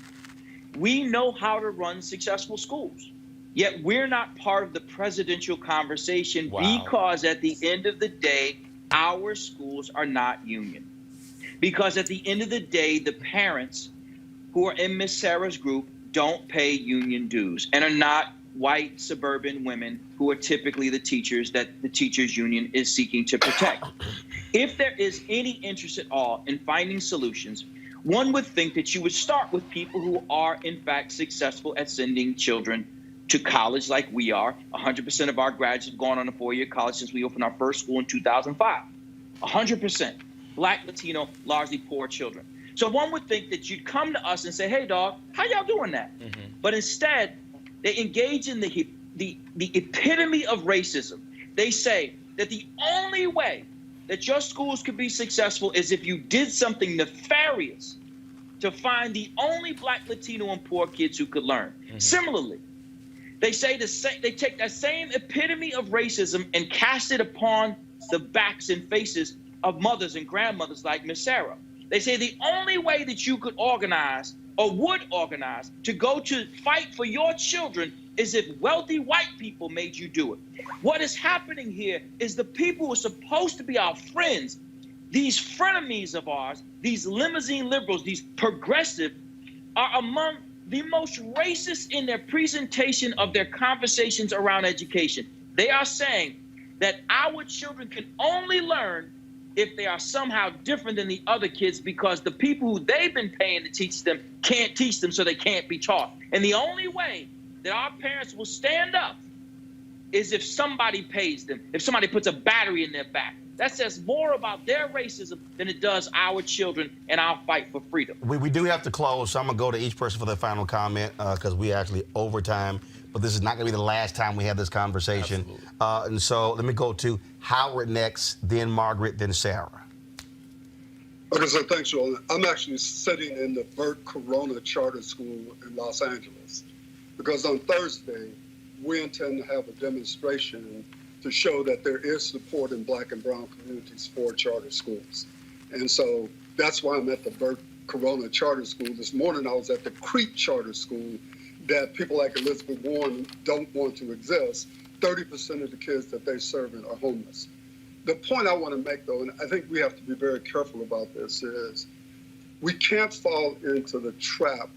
Speaker 12: We know how to run successful schools, yet we're not part of the presidential conversation because at the end of the day, our schools are not union. Because at the end of the day, the parents who are in Miss Sarah's group don't pay union dues and are not white suburban women who are typically the teachers that the teachers union is seeking to protect. If there is any interest at all in finding solutions, one would think that you would start with people who are in fact successful at sending children to college like we are. 100% of our graduates have gone on a 4-year college since we opened our first school in 2005. 100%. Black, Latino, largely poor children. So one would think that you'd come to us and say, hey, dog, how y'all doing that? But instead, they engage in the epitome of racism. They say that the only way that your schools could be successful is if you did something nefarious to find the only Black, Latino, and poor kids who could learn. Similarly, they say they take that same epitome of racism and cast it upon the backs and faces of mothers and grandmothers like Miss Sarah. They say the only way that you could organize or would organize to go to fight for your children is if wealthy white people made you do it. What is happening here is the people who are supposed to be our friends, these frenemies of ours, these limousine liberals, these progressive, are among the most racist in their presentation of their conversations around education. They are saying that our children can only learn if they are somehow different than the other kids because the people who they've been paying to teach them can't teach them, so they can't be taught. And the only way that our parents will stand up is if somebody pays them, if somebody puts a battery in their back. That says more about their racism than it does our children and our fight for freedom.
Speaker 1: We do have to close, so I'm going to go to each person for their final comment because we actually overtime. But this is not going to be the last time we have this conversation. And so let me go to Howard next, then Margaret, then Sarah.
Speaker 11: Okay, so thanks, Roland. I'm actually sitting in the Burt Corona Charter School in Los Angeles because on Thursday, we intend to have a demonstration to show that there is support in Black and brown communities for charter schools. And so that's why I'm at the Burt Corona Charter School. This morning I was at the Crete Charter School that people like Elizabeth Warren don't want to exist. 30% of the kids that they serve are homeless. The point I want to make, though, and I think we have to be very careful about this, is we can't fall into the trap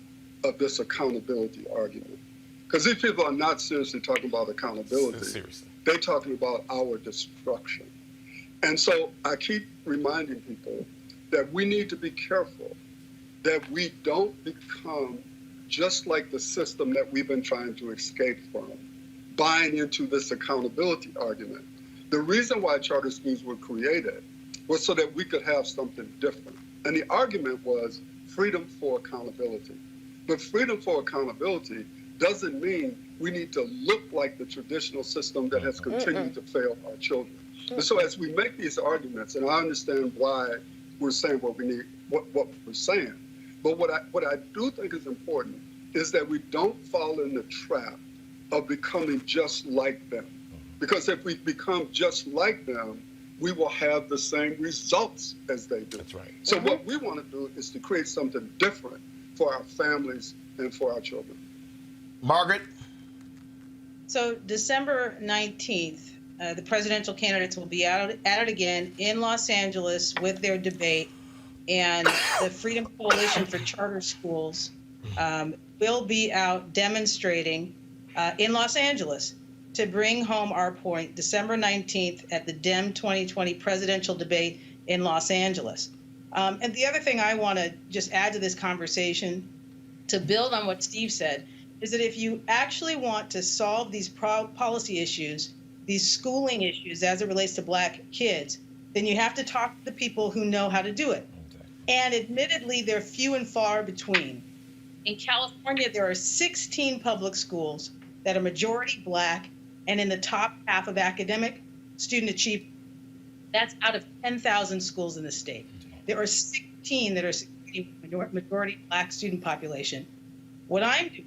Speaker 11: of this accountability argument. Because these people are not seriously talking about accountability.
Speaker 7: Seriously.
Speaker 11: They're talking about our destruction. And so I keep reminding people that we need to be careful that we don't become just like the system that we've been trying to escape from, buying into this accountability argument. The reason why charter schools were created was so that we could have something different. And the argument was freedom for accountability. But freedom for accountability doesn't mean we need to look like the traditional system that has continued to fail our children. And so as we make these arguments, and I understand why we're saying what we need, what we're saying, but what I do think is important is that we don't fall in the trap of becoming just like them. Because if we become just like them, we will have the same results as they do.
Speaker 1: That's right.
Speaker 11: So what we want to do is to create something different for our families and for our children.
Speaker 1: Margaret?
Speaker 8: So December 19th, the presidential candidates will be at it again in Los Angeles with their debate, and the Freedom Coalition for Charter Schools will be out demonstrating in Los Angeles to bring home our point December 19th at the Dem 2020 presidential debate in Los Angeles. And the other thing I want to just add to this conversation, to build on what Steve said, is that if you actually want to solve these policy issues, these schooling issues as it relates to Black kids, then you have to talk to the people who know how to do it. And admittedly, they're few and far between. In California, there are 16 public schools that are majority Black and in the top half of academic student achievement. That's out of 10,000 schools in the state. There are 16 that are majority Black student population. What I'm doing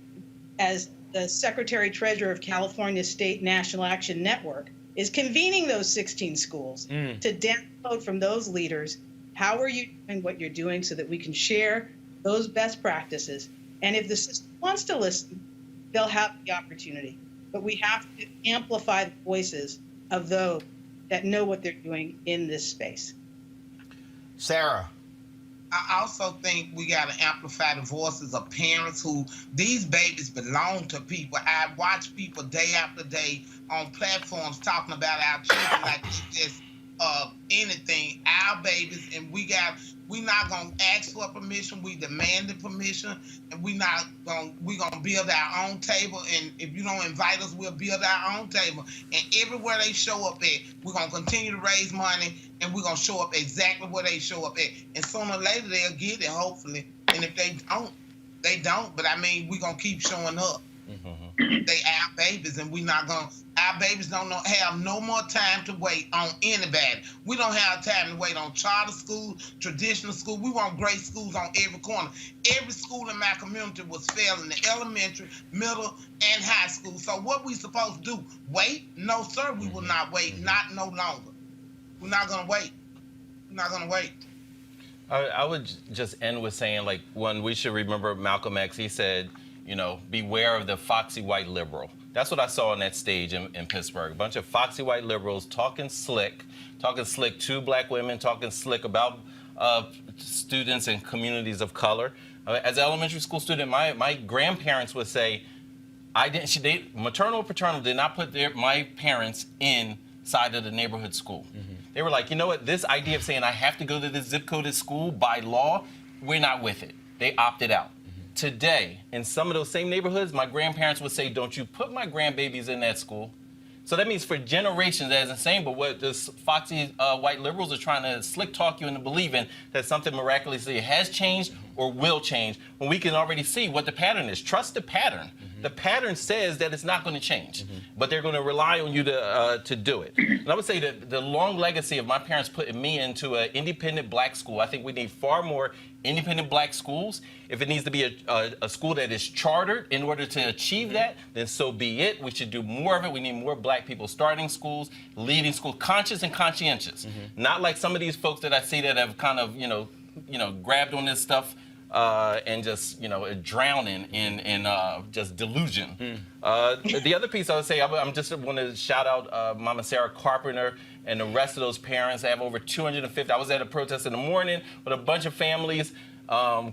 Speaker 8: as the Secretary Treasurer of California State National Action Network, is convening those 16 schools to download from those leaders, how are you doing what you're doing so that we can share those best practices. And if the system wants to listen, they'll have the opportunity. But we have to amplify the voices of those that know what they're doing in this space.
Speaker 1: Sarah.
Speaker 13: I also think we got to amplify the voices of parents who, these babies belong to people. I watch people day after day on platforms talking about our children like it's just anything, our babies, and we not gonna ask for permission. We demanded permission, and we gonna build our own table. And if you don't invite us, we'll build our own table. And everywhere they show up at, we're gonna continue to raise money, and we're gonna show up exactly where they show up at. And sooner or later they'll get it, hopefully. And if they don't, they don't. But I mean, we're gonna keep showing up. They our babies, and our babies don't have no more time to wait on anybody. We don't have time to wait on charter schools, traditional schools. We want great schools on every corner. Every school in my community was failing, the elementary, middle, and high school. So what we supposed to do? Wait? No, sir, we will not wait. Not no longer. We're not gonna wait. We're not gonna wait.
Speaker 10: I would just end with saying, like, one, we should remember Malcolm X. He said, beware of the foxy white liberal. That's what I saw on that stage in Pittsburgh. A bunch of foxy white liberals talking slick to black women, talking slick about students and communities of color. As an elementary school student, my grandparents would say, maternal or paternal did not put my parents inside of the neighborhood school. They were like, you know what, this idea of saying I have to go to this zip coded school by law, we're not with it. They opted out. Today, in some of those same neighborhoods, my grandparents would say, don't you put my grandbabies in that school. So that means for generations, that isn't saying, but what this foxy white liberals are trying to slick talk you into believing that something miraculously has changed or will change, when we can already see what the pattern is. Trust the pattern. The pattern says that it's not going to change, but they're going to rely on you to do it. And I would say that the long legacy of my parents putting me into an independent black school, I think we need far more independent black schools. If it needs to be a school that is chartered in order to achieve that, then so be it. We should do more of it. We need more black people starting schools, leading schools, conscious and conscientious. Not like some of these folks that I see that have kind of, grabbed on this stuff and just, drowning in just delusion. The other piece I would say, I'm just want to shout out Mama Sarah Carpenter and the rest of those parents. I have over 250. I was at a protest in the morning with a bunch of families.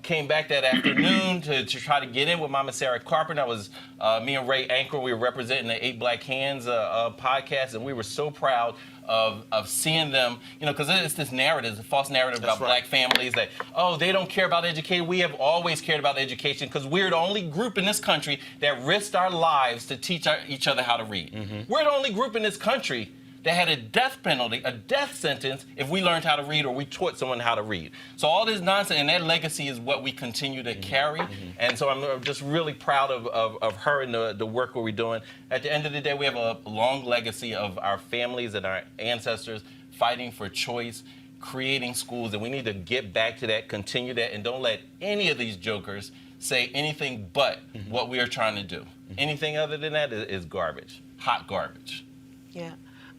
Speaker 10: Came back that afternoon to try to get in with Mama Sarah Carpenter. That was me and Ray Anchor. We were representing the 8 Black Hands podcast, and we were so proud of seeing them, because it's this narrative, the false narrative about black families that, they don't care about education. We have always cared about education because we're the only group in this country that risked our lives to teach each other how to read. We're the only group in this country that had a death penalty, a death sentence, if we learned how to read or we taught someone how to read. So all this nonsense, and that legacy is what we continue to carry. And so I'm just really proud of her and the work we're doing. At the end of the day, we have a long legacy of our families and our ancestors fighting for choice, creating schools, and we need to get back to that, continue that, and don't let any of these jokers say anything but what we are trying to do. Anything other than that is garbage, hot garbage.
Speaker 9: Yeah.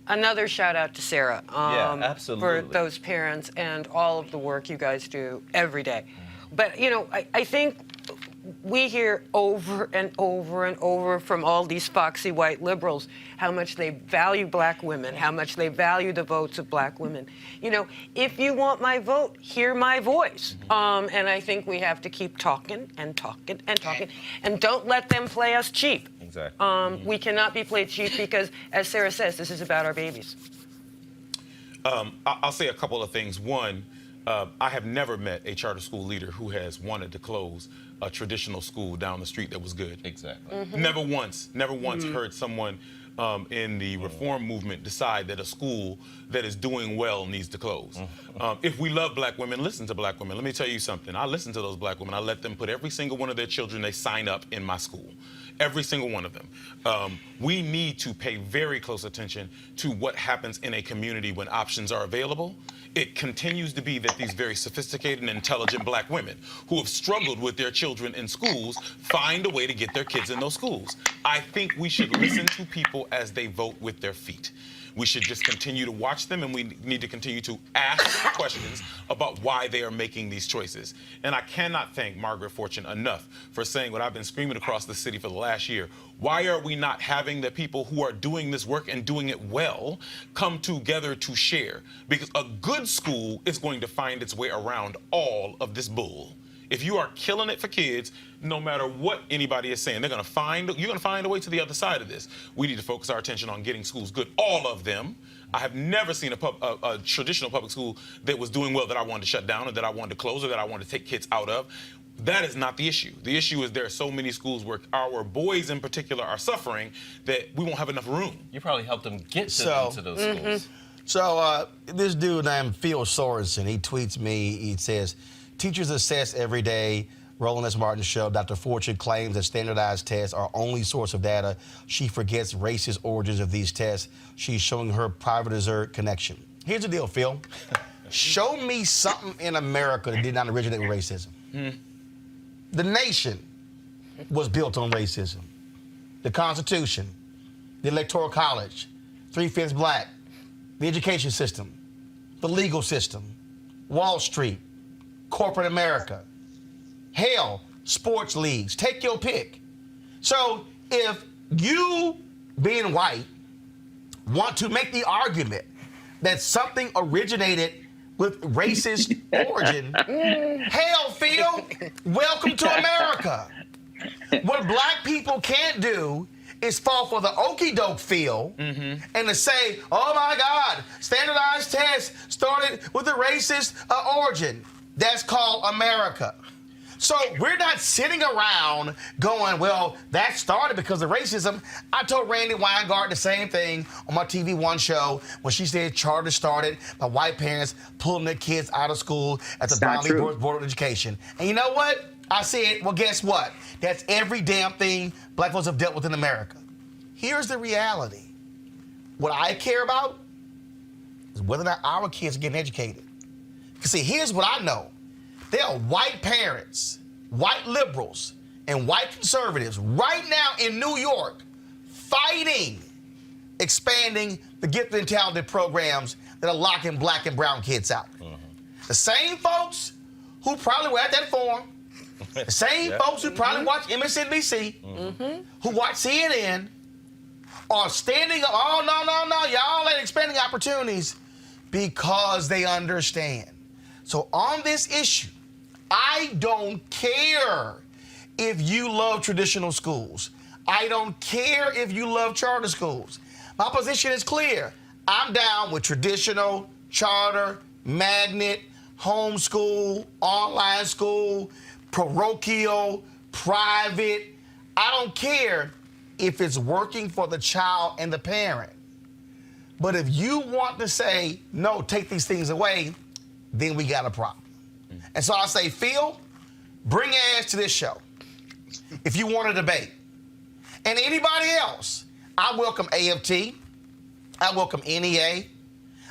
Speaker 9: Another shout out to Sarah
Speaker 10: absolutely.
Speaker 9: for those parents and all of the work you guys do every day. But, I think we hear over and over and over from all these foxy white liberals how much they value black women, how much they value the votes of black women. If you want my vote, hear my voice. And I think we have to keep talking and talking and talking. And don't let them play us cheap.
Speaker 10: Exactly.
Speaker 9: We cannot be played cheap because, as Sarah says, this is about our babies.
Speaker 7: I'll say a couple of things. One, I have never met a charter school leader who has wanted to close a traditional school down the street that was good.
Speaker 10: Exactly.
Speaker 7: Never once heard someone in the reform movement decide that a school that is doing well needs to close. If we love black women, listen to black women. Let me tell you something. I listen to those black women. I let them put every single one of their children they sign up in my school. Every single one of them. We need to pay very close attention to what happens in a community when options are available. it continues to be that these very sophisticated and intelligent black women who have struggled with their children in schools find a way to get their kids in those schools. I think we should listen to people as they vote with their feet. We should just continue to watch them, and we need to continue to ask questions about why they are making these choices. And I cannot thank Margaret Fortune enough for saying what I've been screaming across the city for the last year. Why are we not having the people who are doing this work and doing it well come together to share? Because a good school is going to find its way around all of this bull. If you are killing it for kids, no matter what anybody is saying, you're going to find a way to the other side of this. We need to focus our attention on getting schools good, all of them. I have never seen a traditional public school that was doing well that I wanted to shut down or that I wanted to close or that I wanted to take kids out of. That is not the issue. The issue is there are so many schools where our boys in particular are suffering that we won't have enough room.
Speaker 10: You probably helped them get into those schools.
Speaker 1: So this dude named Phil Sorensen, he tweets me, he says, teachers assess every day. Roland S. Martin show. Dr. Fortune claims that standardized tests are only source of data. She forgets racist origins of these tests. She's showing her privatized connection. Here's the deal, Phil. Show me something in America that did not originate with racism. The nation was built on racism. The Constitution, the Electoral College, 3/5 black, the education system, the legal system, Wall Street, corporate America, hell, sports leagues, take your pick. So if you, being white, want to make the argument that something originated with racist origin, hell, Phil, welcome to America. What black people can't do is fall for the okie doke Phil and to say, oh my God, standardized tests started with a racist origin. That's called America. So we're not sitting around going, well, that started because of racism. I told Randy Weingart the same thing on my TV One show when she said charter started by white parents pulling their kids out of school at the Bromley Board of Education. And you know what? I said, well, guess what? That's every damn thing black folks have dealt with in America. Here's the reality. What I care about is whether or not our kids are getting educated. Because see, here's what I know. There are white parents, white liberals, and white conservatives right now in New York fighting expanding the gifted and talented programs that are locking black and brown kids out. The same folks who probably were at that forum, the same folks who probably watch MSNBC, who watch CNN, are standing up, oh, no, y'all ain't expanding opportunities because they understand. So on this issue, I don't care if you love traditional schools. I don't care if you love charter schools. My position is clear. I'm down with traditional, charter, magnet, homeschool, online school, parochial, private. I don't care if it's working for the child and the parent. But if you want to say, no, take these things away, then we got a problem. And so I say, Phil, bring your ass to this show if you want to debate. And anybody else, I welcome AFT, I welcome NEA,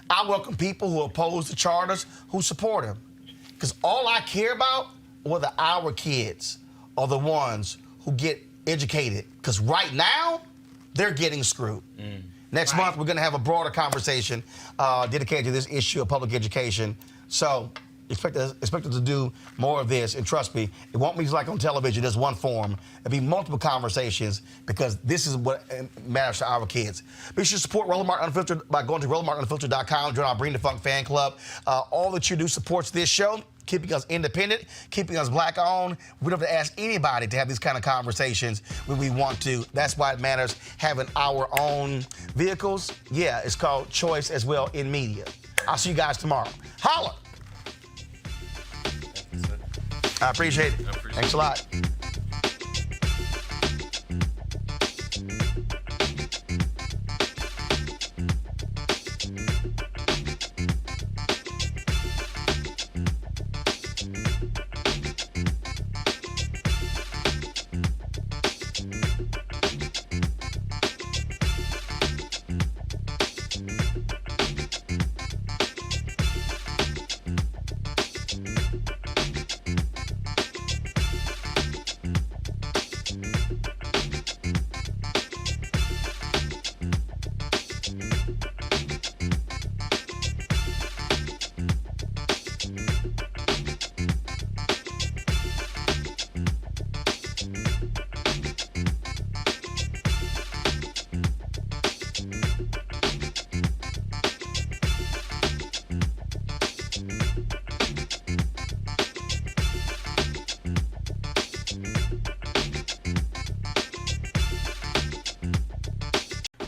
Speaker 1: I welcome people who oppose the charters, who support them. Because all I care about are whether our kids are the ones who get educated. Because right now, they're getting screwed. Next month, we're going to have a broader conversation dedicated to this issue of public education. So expect us to do more of this. And trust me, it won't be just like on television, just one forum. It'll be multiple conversations because this is what matters to our kids. Be sure to support Roland Martin Unfiltered by going to RolandMartinUnfiltered.com. Join our Bring the Funk fan club. All that you do supports this show, keeping us independent, keeping us black-owned. We don't have to ask anybody to have these kind of conversations when we want to. That's why it matters having our own vehicles. Yeah, it's called choice as well in media. I'll see you guys tomorrow. Holla! I appreciate it. Thanks a lot.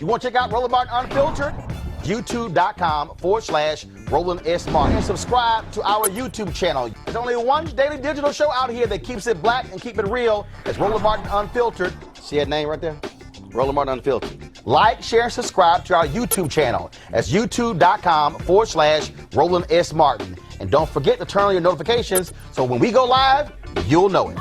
Speaker 1: You want to check out Roland Martin Unfiltered? YouTube.com/Roland S. Martin. And subscribe to our YouTube channel. There's only one daily digital show out here that keeps it black and keep it real. It's Roland Martin Unfiltered. See that name right there? Roland Martin Unfiltered. Like, share, and subscribe to our YouTube channel. That's youtube.com/Roland S. Martin. And don't forget to turn on your notifications so when we go live, you'll know it.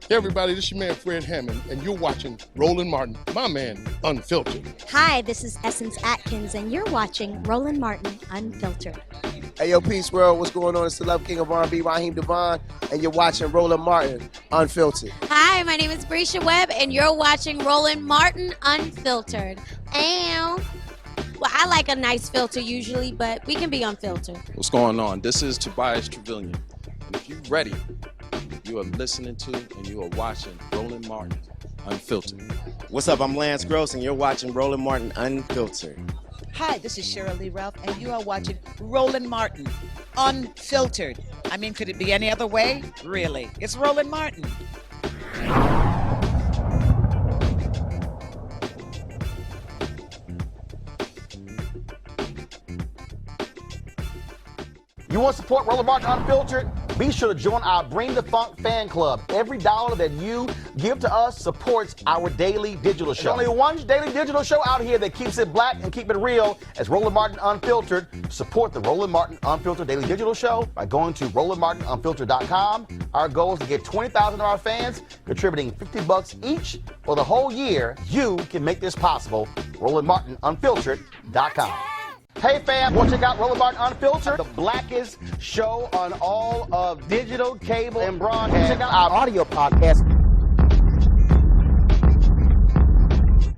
Speaker 14: Hey everybody, this is your man Fred Hammond, and you're watching Roland Martin, my man, Unfiltered.
Speaker 15: Hi, this is Essence Atkins, and you're watching Roland Martin Unfiltered.
Speaker 16: Hey, yo, Peace World, what's going on? It's the Love King of R&B, Raheem Devon, and you're watching Roland Martin Unfiltered.
Speaker 15: Hi, my name is Brescia Webb, and you're watching Roland Martin Unfiltered. Ow. Well, I like a nice filter usually, but we can be unfiltered.
Speaker 17: What's going on? This is Tobias Trevelyan, and if you're ready, you are listening to and you are watching Roland Martin Unfiltered.
Speaker 16: What's up? I'm Lance Gross, and you're watching Roland Martin Unfiltered.
Speaker 18: Hi, this is Cheryl Lee Ralph, and you are watching Roland Martin Unfiltered. I mean, could it be any other way? Really? It's Roland Martin.
Speaker 1: You want to support Roland Martin Unfiltered? Be sure to join our Bring the Funk fan club. Every dollar that you give to us supports our daily digital show. There's only one daily digital show out here that keeps it black and keep it real. As Roland Martin Unfiltered. Support the Roland Martin Unfiltered daily digital show by going to RolandMartinUnfiltered.com. Our goal is to get 20,000 of our fans contributing $50 each for the whole year. You can make this possible. RolandMartinUnfiltered.com. Hey fam, want to check out Roland Martin Unfiltered? The blackest show on all of digital, cable, and broadcast. Check out our audio podcast.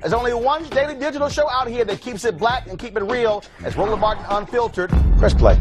Speaker 1: There's only one daily digital show out here that keeps it black and keep it real. It's Roland Martin Unfiltered. Press play.